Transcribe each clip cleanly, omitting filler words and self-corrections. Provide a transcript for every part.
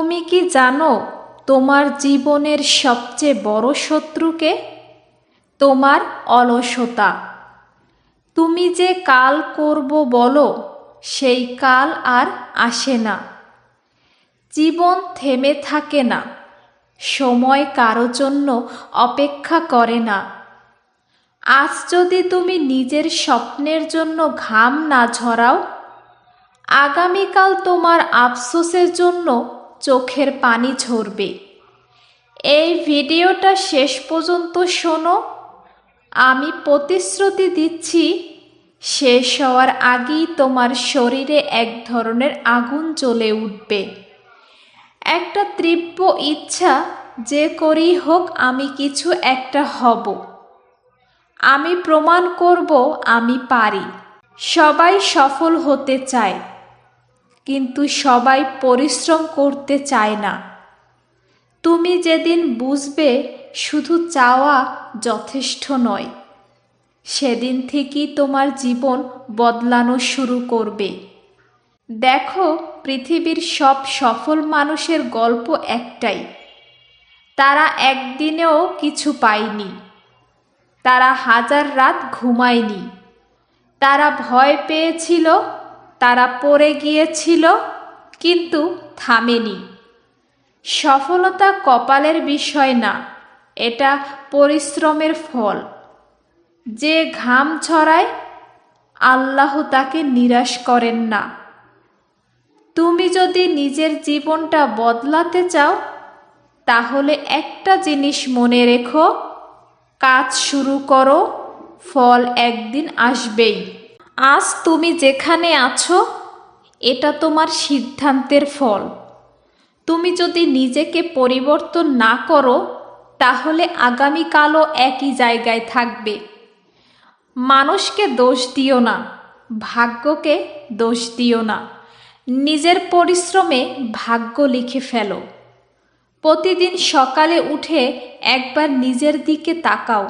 তুমি কি জানো তোমার জীবনের সবচেয়ে বড় শত্রুকে? তোমার অলসতা। তুমি যে কাল করব বলো, সেই কাল আর আসে না। জীবন থেমে থাকে না, সময় কারো জন্য অপেক্ষা করে না। আজ যদি তুমি নিজের স্বপ্নের জন্য ঘাম না ঝরাও, আগামীকাল তোমার আফসোসের জন্য চোখের পানি ঝরবে। এই ভিডিওটা শেষ পর্যন্ত শোনো। আমি প্রতিশ্রুতি দিচ্ছি, শেষ হওয়ার আগেই তোমার শরীরে এক ধরনের আগুন জ্বলে উঠবে। একটা তীব্র ইচ্ছা, যে করেই হোক আমি কিছু একটা হব। আমি প্রমাণ করব আমি পারি। সবাই সফল হতে চায়, কিন্তু সবাই পরিশ্রম করতে চায় না। তুমি যেদিন বুঝবে শুধু চাওয়া যথেষ্ট নয়, সেদিন থেকেই তোমার জীবন বদলানো শুরু করবে। দেখো, পৃথিবীর সব সফল মানুষের গল্প একটাই। তারা একদিনেও কিছু পায়নি। তারা হাজার রাত ঘুমায়নি। তারা ভয় পেয়েছিল, তারা পড়ে গিয়েছিল, কিন্তু থামেনি। সফলতা কপালের বিষয় না, এটা পরিশ্রমের ফল। যে ঘাম ঝরায়, আল্লাহ তাকে নিরাশ করেন না। তুমি যদি নিজের জীবনটা বদলাতে চাও, তাহলে একটা জিনিস মনে রেখো, কাজ শুরু করো, ফল একদিন আসবেই। আজ তুমি যেখানে আছো, এটা তোমার সিদ্ধান্তের ফল। তুমি যদি নিজেকে পরিবর্তন না করো, তাহলে আগামীকালও একই জায়গায় থাকবে। মানুষকে দোষ দিও না, ভাগ্যকে দোষ দিও না। নিজের পরিশ্রমে ভাগ্য লিখে ফেলো। প্রতিদিন সকালে উঠে একবার নিজের দিকে তাকাও।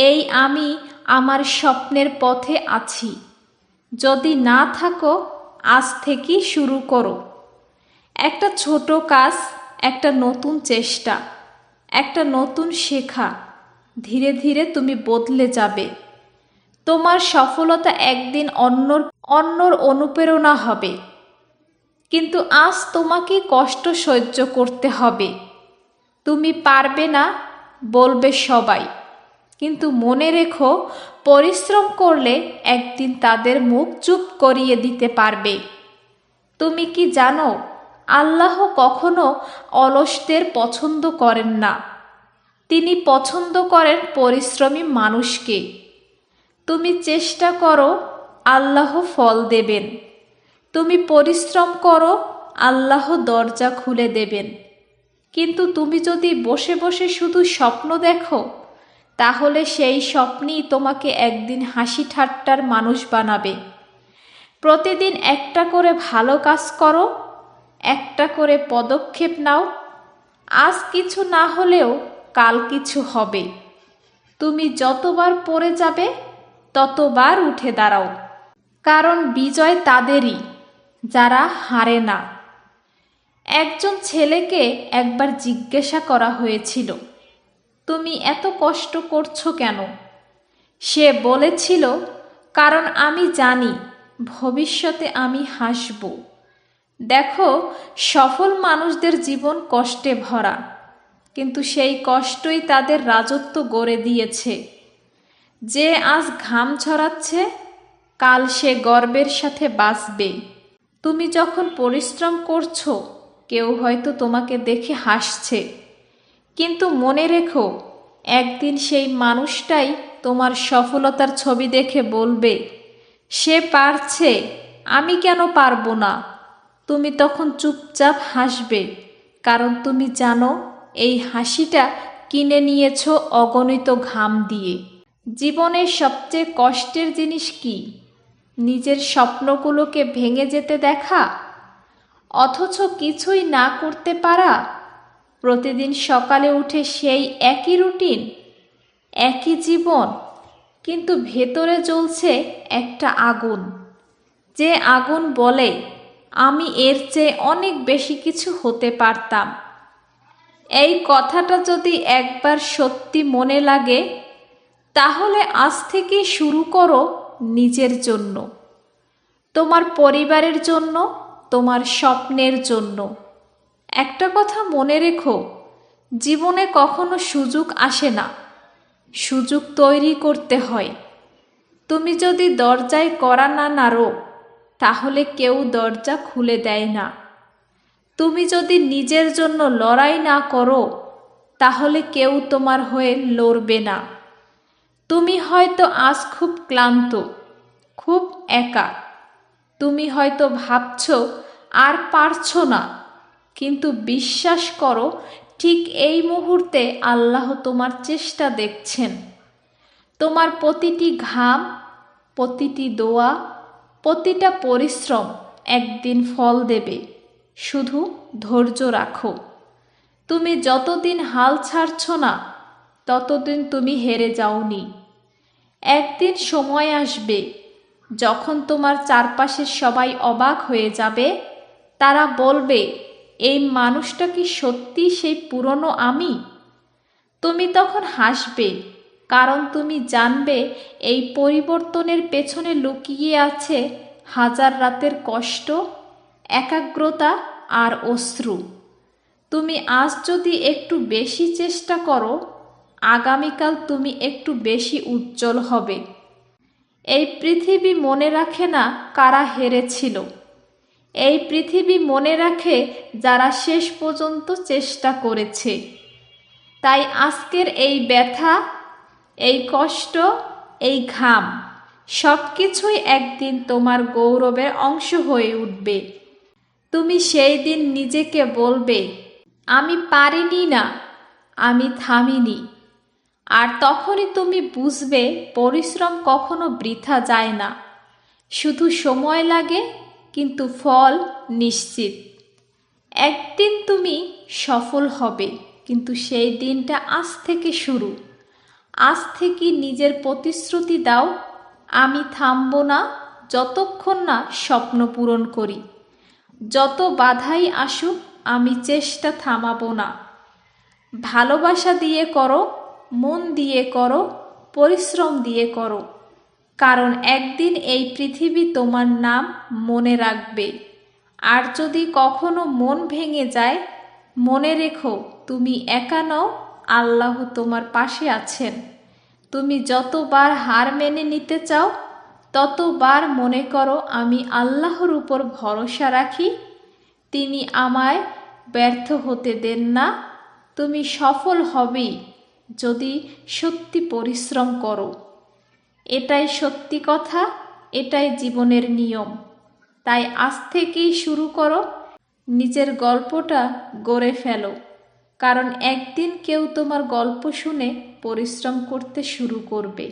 এই আমি আমার স্বপ্নের পথে আছি। যদি না থাকো, আজ থেকেই শুরু করো। একটা ছোট কাজ, একটা নতুন চেষ্টা, একটা নতুন শেখা। ধীরে ধীরে তুমি বদলে যাবে। তোমার সফলতা একদিন অন্যর অনুপ্রেরণা হবে। কিন্তু আজ তোমাকে কষ্ট সহ্য করতে হবে। তুমি পারবে না বলবে সবাই, কিন্তু মনে রেখো, পরিশ্রম করলে একদিন তাদের মুখ চুপ করিয়ে দিতে পারবে। তুমি কি জানো, আল্লাহ কখনো অলসদের পছন্দ করেন না। তিনি পছন্দ করেন পরিশ্রমী মানুষকে। তুমি চেষ্টা করো, আল্লাহ ফল দেবেন। তুমি পরিশ্রম করো, আল্লাহ দরজা খুলে দেবেন। কিন্তু তুমি যদি বসে বসে শুধু স্বপ্ন দেখো, তাহলে সেই স্বপ্নই তোমাকে একদিন হাসি ঠাট্টার মানুষ বানাবে। প্রতিদিন একটা করে ভালো কাজ করো, একটা করে পদক্ষেপ নাও। আজ কিছু না হলেও কাল কিছু হবে। তুমি যতবার পড়ে যাবে, ততবার উঠে দাঁড়াও। কারণ বিজয় তাদেরই, যারা হারে না। একজন ছেলেকে একবার জিজ্ঞাসা করা হয়েছিল, তুমি এত কষ্ট করছো কেন? সে বলেছিল, কারণ আমি জানি ভবিষ্যতে আমি হাসব। দেখো, সফল মানুষদের জীবন কষ্টে ভরা, কিন্তু সেই কষ্টই তাদের রাজত্ব গড়ে দিয়েছে। যে আজ ঘাম ছড়াচ্ছে, কাল সে গর্বের সাথে বাঁচবে। তুমি যখন পরিশ্রম করছো, কেউ হয়তো তোমাকে দেখে হাসছে, কিন্তু মনে রেখো, একদিন সেই মানুষটাই তোমার সফলতার ছবি দেখে বলবে, সে পারছে, আমি কেন পারবো না? তুমি তখন চুপচাপ হাসবে, কারণ তুমি জানো এই হাসিটা কিনে নিয়েছো অগণিত ঘাম দিয়ে। জীবনের সবচেয়ে কষ্টের জিনিস কি? নিজের স্বপ্নগুলোকে ভেঙে যেতে দেখা, অথচ কিছুই না করতে পারা। প্রতিদিন সকালে উঠে সেই একই রুটিন, একই জীবন, কিন্তু ভেতরে জ্বলছে একটা আগুন। যে আগুন বলে, আমি এর চেয়ে অনেক বেশি কিছু হতে পারতাম। এই কথাটা যদি একবার সত্যি মনে লাগে, তাহলে আজ থেকেই শুরু করো নিজের জন্য, তোমার পরিবারের জন্য, তোমার স্বপ্নের জন্য। একটা কথা মনে রেখো, জীবনে কখনো সুযোগ আসে না, সুযোগ তৈরি করতে হয়। তুমি যদি দরজায় কড়া না নাড়ো, তাহলে কেউ দরজা খুলে দেয় না। তুমি যদি নিজের জন্য লড়াই না করো, তাহলে কেউ তোমার হয়ে লড়বে না। তুমি হয়তো আজ খুব ক্লান্ত, খুব একা। তুমি হয়তো ভাবছো আর পারছো না, কিন্তু বিশ্বাস করো, ঠিক এই মুহূর্তে আল্লাহ তোমার চেষ্টা দেখছেন। তোমার প্রতিটি ঘাম, প্রতিটি দোয়া, প্রতিটা পরিশ্রম একদিন ফল দেবে। শুধু ধৈর্য রাখো। তুমি যতদিন হাল ছাড়ছো না, ততদিন তুমি হেরে যাওনি। একদিন সময় আসবে যখন তোমার চারপাশের সবাই অবাক হয়ে যাবে। তারা বলবে, এই মানুষটা কি সত্যি সেই পুরনো আমি? তুমি তখন হাসবে, কারণ তুমি জানবে এই পরিবর্তনের পেছনে লুকিয়ে আছে হাজার রাতের কষ্ট, একাগ্রতা আর অশ্রু। তুমি আজ যদি একটু বেশি চেষ্টা করো, আগামীকাল তুমি একটু বেশি উজ্জ্বল হবে। এই পৃথিবী মনে রাখে না কারা হেরেছিল, এই পৃথিবী মনে রাখে যারা শেষ পর্যন্ত চেষ্টা করেছে। তাই আজকের এই ব্যথা, এই কষ্ট, এই ঘাম, সব কিছুই একদিন তোমার গৌরবের অংশ হয়ে উঠবে। তুমি সেই দিন নিজেকে বলবে, আমি পারিনি না, আমি থামিনি। আর তখনই তুমি বুঝবে পরিশ্রম কখনো বৃথা যায় না। শুধু সময় লাগে, কিন্তু ফল নিশ্চিত। একদিন তুমি সফল হবে, কিন্তু সেই দিনটা আজ থেকে শুরু। আজ থেকে নিজের প্রতিশ্রুতি দাও, আমি থামব না যতক্ষণ না স্বপ্ন পূরণ করি। যত বাধাই আসুক, আমি চেষ্টা থামাবো না। ভালোবাসা দিয়ে করো, মন দিয়ে করো, পরিশ্রম দিয়ে করো, কারণ একদিন এই পৃথিবী তোমার নাম মনে রাখবে। আর যদি কখনো মন ভেঙে যায়, মনে রেখো তুমি একা নও, আল্লাহ তোমার পাশে আছেন। তুমি যতবার হার মেনে নিতে চাও, ততবার মনে করো, আমি আল্লাহর উপর ভরসা রাখি, তিনি আমায় ব্যর্থ হতে দেন না। তুমি সফল হবেই যদি সত্যি পরিশ্রম করো। এটাই সত্যি কথা, এটাই জীবনের নিয়ম। তাই আজ থেকেই শুরু করো, নিজের গল্পটা গড়ে ফেলো, কারণ একদিন কেউ তোমার গল্প শুনে পরিশ্রম করতে শুরু করবে।